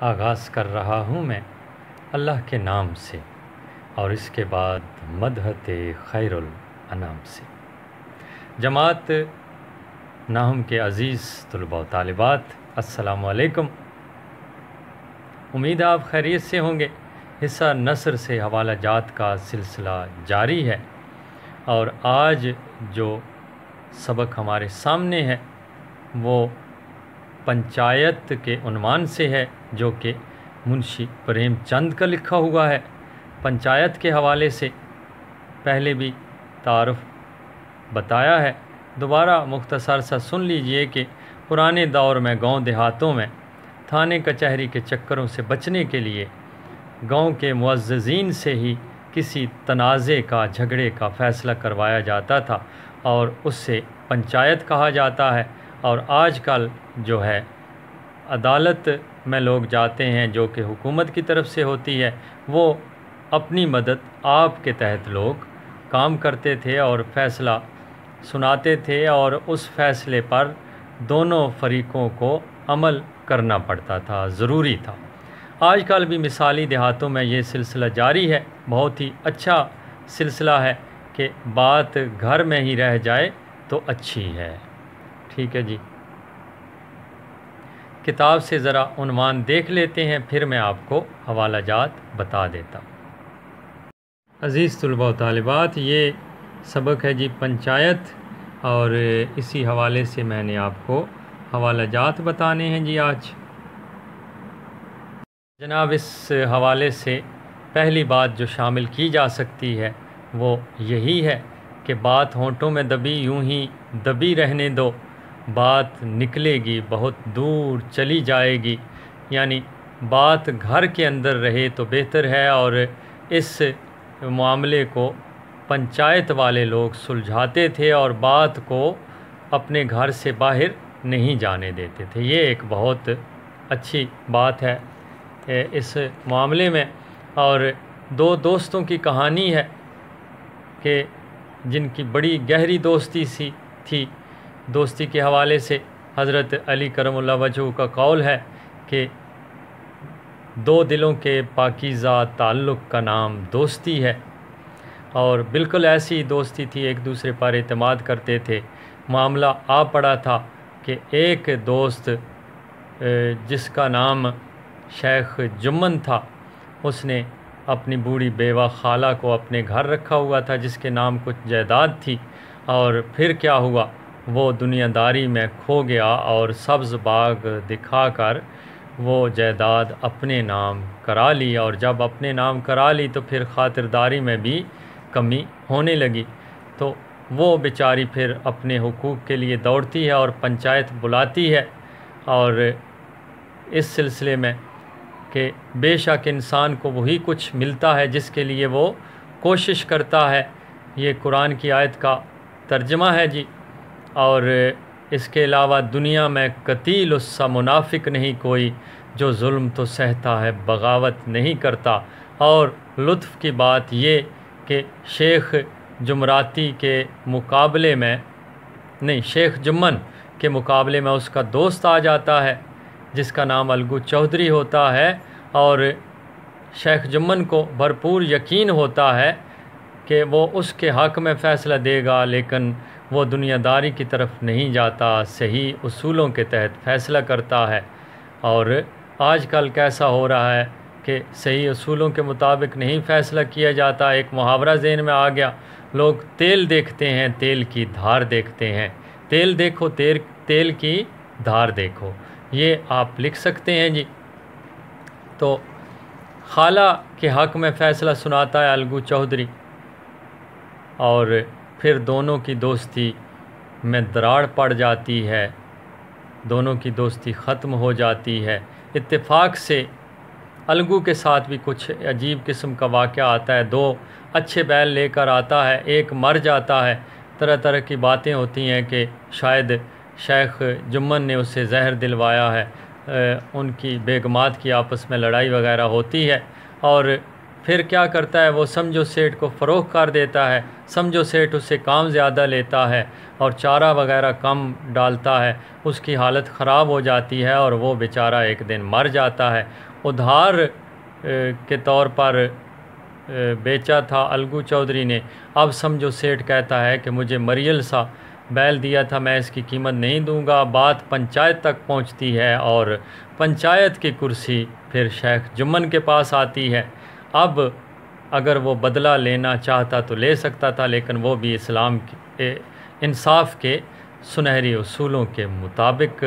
آغاز کر رہا ہوں میں اللہ کے نام سے، اور اس کے بعد مدحت خیر الانام سے۔ جماعت ناہم کے عزیز طلباء و طالبات، السلام علیکم۔ امید آپ خیریت سے ہوں گے۔ حصہ نثر سے حوالہ جات کا سلسلہ جاری ہے، اور آج جو سبق ہمارے سامنے ہے وہ پنچایت کے عنوان سے ہے، جو کہ منشی پریم چند کا لکھا ہوا ہے۔ پنچایت کے حوالے سے پہلے بھی تعارف بتایا ہے، دوبارہ مختصر سا سن لیجئے کہ پرانے دور میں گاؤں دیہاتوں میں تھانے کچہری کے چکروں سے بچنے کے لیے گاؤں کے معززین سے ہی کسی تنازع کا، جھگڑے کا فیصلہ کروایا جاتا تھا، اور اس سے پنچایت کہا جاتا ہے۔ اور آج کل جو ہے عدالت میں لوگ جاتے ہیں، جو کہ حکومت کی طرف سے ہوتی ہے، وہ اپنی مدد آپ کے تحت لوگ کام کرتے تھے اور فیصلہ سناتے تھے، اور اس فیصلے پر دونوں فریقوں کو عمل کرنا پڑتا تھا، ضروری تھا۔ آج کل بھی مثالی دیہاتوں میں یہ سلسلہ جاری ہے۔ بہت ہی اچھا سلسلہ ہے کہ بات گھر میں ہی رہ جائے تو اچھی ہے۔ ٹھیک ہے جی، کتاب سے ذرا عنوان دیکھ لیتے ہیں، پھر میں آپ کو حوالہ جات بتا دیتا ہوں۔ عزیز طلباء و طالبات، یہ سبق ہے جی پنچایت، اور اسی حوالے سے میں نے آپ کو حوالہ جات بتانے ہیں جی آج۔ جناب، اس حوالے سے پہلی بات جو شامل کی جا سکتی ہے وہ یہی ہے کہ بات ہونٹوں میں دبی یوں ہی دبی رہنے دو، بات نکلے گی بہت دور چلی جائے گی۔ یعنی بات گھر کے اندر رہے تو بہتر ہے، اور اس معاملے کو پنچایت والے لوگ سلجھاتے تھے اور بات کو اپنے گھر سے باہر نہیں جانے دیتے تھے۔ یہ ایک بہت اچھی بات ہے اس معاملے میں۔ اور دو دوستوں کی کہانی ہے کہ جن کی بڑی گہری دوستی تھی۔ دوستی کے حوالے سے حضرت علی کرم اللہ وجہہ کا قول ہے کہ دو دلوں کے پاکیزہ تعلق کا نام دوستی ہے، اور بالکل ایسی دوستی تھی، ایک دوسرے پر اعتماد کرتے تھے۔ معاملہ آ پڑا تھا کہ ایک دوست جس کا نام شیخ جمن تھا، اس نے اپنی بوڑھی بیوہ خالہ کو اپنے گھر رکھا ہوا تھا، جس کے نام کچھ جائیداد تھی، اور پھر کیا ہوا، وہ دنیا داری میں کھو گیا اور سبز باغ دکھا کر وہ جائیداد اپنے نام کرا لی، اور جب اپنے نام کرا لی تو پھر خاطرداری میں بھی کمی ہونے لگی، تو وہ بیچاری پھر اپنے حقوق کے لیے دوڑتی ہے اور پنچایت بلاتی ہے۔ اور اس سلسلے میں کہ بے شک انسان کو وہی کچھ ملتا ہے جس کے لیے وہ کوشش کرتا ہے، یہ قرآن کی آیت کا ترجمہ ہے جی۔ اور اس کے علاوہ دنیا میں قتیل اس سا منافق نہیں کوئی، جو ظلم تو سہتا ہے بغاوت نہیں کرتا۔ اور لطف کی بات یہ کہ شیخ جمراتی کے مقابلے میں نہیں، شیخ جمن کے مقابلے میں اس کا دوست آ جاتا ہے جس کا نام الگو چودھری ہوتا ہے، اور شیخ جمن کو بھرپور یقین ہوتا ہے کہ وہ اس کے حق میں فیصلہ دے گا، لیکن وہ دنیا داری کی طرف نہیں جاتا، صحیح اصولوں کے تحت فیصلہ کرتا ہے۔ اور آج کل کیسا ہو رہا ہے کہ صحیح اصولوں کے مطابق نہیں فیصلہ کیا جاتا۔ ایک محاورہ ذہن میں آ گیا، لوگ تیل دیکھتے ہیں، تیل کی دھار دیکھتے ہیں۔ تیل دیکھو، تیل کی دھار دیکھو، یہ آپ لکھ سکتے ہیں جی۔ تو خالہ کے حق میں فیصلہ سناتا ہے الگو چودھری، اور پھر دونوں کی دوستی میں دراڑ پڑ جاتی ہے، دونوں کی دوستی ختم ہو جاتی ہے۔ اتفاق سے الگو کے ساتھ بھی کچھ عجیب قسم کا واقعہ آتا ہے، دو اچھے بیل لے کر آتا ہے، ایک مر جاتا ہے۔ طرح طرح کی باتیں ہوتی ہیں کہ شاید شیخ جمن نے اسے زہر دلوایا ہے، ان کی بیگمات کی آپس میں لڑائی وغیرہ ہوتی ہے، اور پھر کیا کرتا ہے وہ سمجھو سیٹھ کو فروخت کر دیتا ہے، سمجھو سیٹھ اس سے کام زیادہ لیتا ہے اور چارہ وغیرہ کم ڈالتا ہے، اس کی حالت خراب ہو جاتی ہے اور وہ بیچارہ ایک دن مر جاتا ہے۔ ادھار کے طور پر بیچا تھا الگو چودھری نے، اب سمجھو سیٹھ کہتا ہے کہ مجھے مریل سا بیل دیا تھا، میں اس کی قیمت نہیں دوں گا۔ بات پنچایت تک پہنچتی ہے اور پنچایت کی کرسی پھر شیخ جمن کے پاس آتی ہے۔ اب اگر وہ بدلہ لینا چاہتا تو لے سکتا تھا، لیکن وہ بھی اسلام کے انصاف کے سنہری اصولوں کے مطابق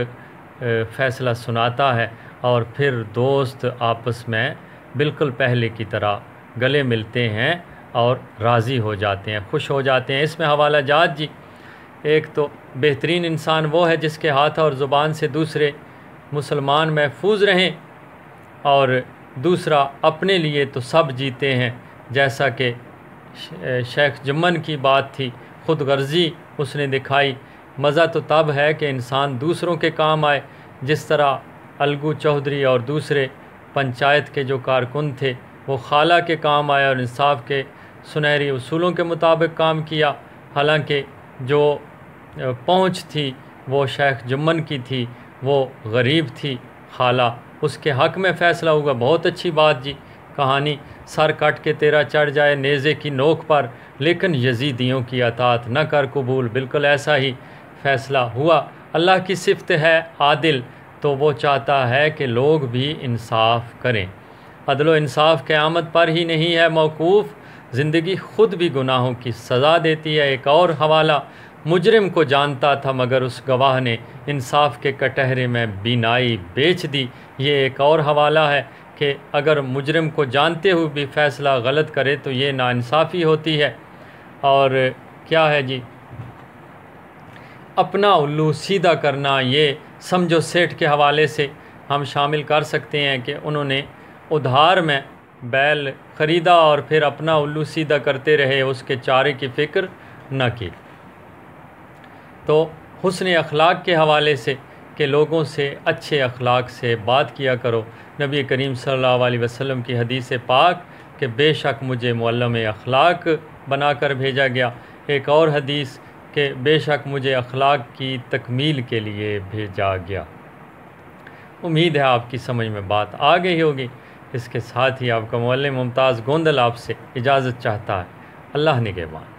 فیصلہ سناتا ہے، اور پھر دوست آپس میں بالکل پہلے کی طرح گلے ملتے ہیں اور راضی ہو جاتے ہیں، خوش ہو جاتے ہیں۔ اس میں حوالہ جات جی، ایک تو بہترین انسان وہ ہے جس کے ہاتھ اور زبان سے دوسرے مسلمان محفوظ رہیں، اور دوسرا اپنے لیے تو سب جیتے ہیں، جیسا کہ شیخ جمن کی بات تھی، خود غرضی اس نے دکھائی۔ مزہ تو تب ہے کہ انسان دوسروں کے کام آئے، جس طرح الگو چودھری اور دوسرے پنچایت کے جو کارکن تھے وہ خالہ کے کام آئے اور انصاف کے سنہری اصولوں کے مطابق کام کیا، حالانکہ جو پہنچ تھی وہ شیخ جمن کی تھی، وہ غریب تھی خالہ، اس کے حق میں فیصلہ ہوگا۔ بہت اچھی بات جی، کہانی سر کٹ کے تیرا چڑھ جائے نیزے کی نوک پر، لیکن یزیدیوں کی اطاعت نہ کر قبول، بالکل ایسا ہی فیصلہ ہوا۔ اللہ کی صفت ہے عادل، تو وہ چاہتا ہے کہ لوگ بھی انصاف کریں۔ عدل و انصاف قیامت پر ہی نہیں ہے موقوف، زندگی خود بھی گناہوں کی سزا دیتی ہے۔ ایک اور حوالہ، مجرم کو جانتا تھا مگر اس گواہ نے انصاف کے کٹہرے میں بینائی بیچ دی۔ یہ ایک اور حوالہ ہے کہ اگر مجرم کو جانتے ہوئے بھی فیصلہ غلط کرے تو یہ ناانصافی ہوتی ہے۔ اور کیا ہے جی، اپنا الو سیدھا کرنا، یہ سمجھو سیٹھ کے حوالے سے ہم شامل کر سکتے ہیں کہ انہوں نے ادھار میں بیل خریدا اور پھر اپنا الو سیدھا کرتے رہے، اس کے چارے کی فکر نہ کی۔ تو حسن اخلاق کے حوالے سے کہ لوگوں سے اچھے اخلاق سے بات کیا کرو، نبی کریم صلی اللہ علیہ وسلم کی حدیث پاک کہ بے شک مجھے معلم اخلاق بنا کر بھیجا گیا، ایک اور حدیث کہ بے شک مجھے اخلاق کی تکمیل کے لیے بھیجا گیا۔ امید ہے آپ کی سمجھ میں بات آ گئی ہوگی۔ اس کے ساتھ ہی آپ کا معلم ممتاز گوندل آپ سے اجازت چاہتا ہے۔ اللہ نگہبان۔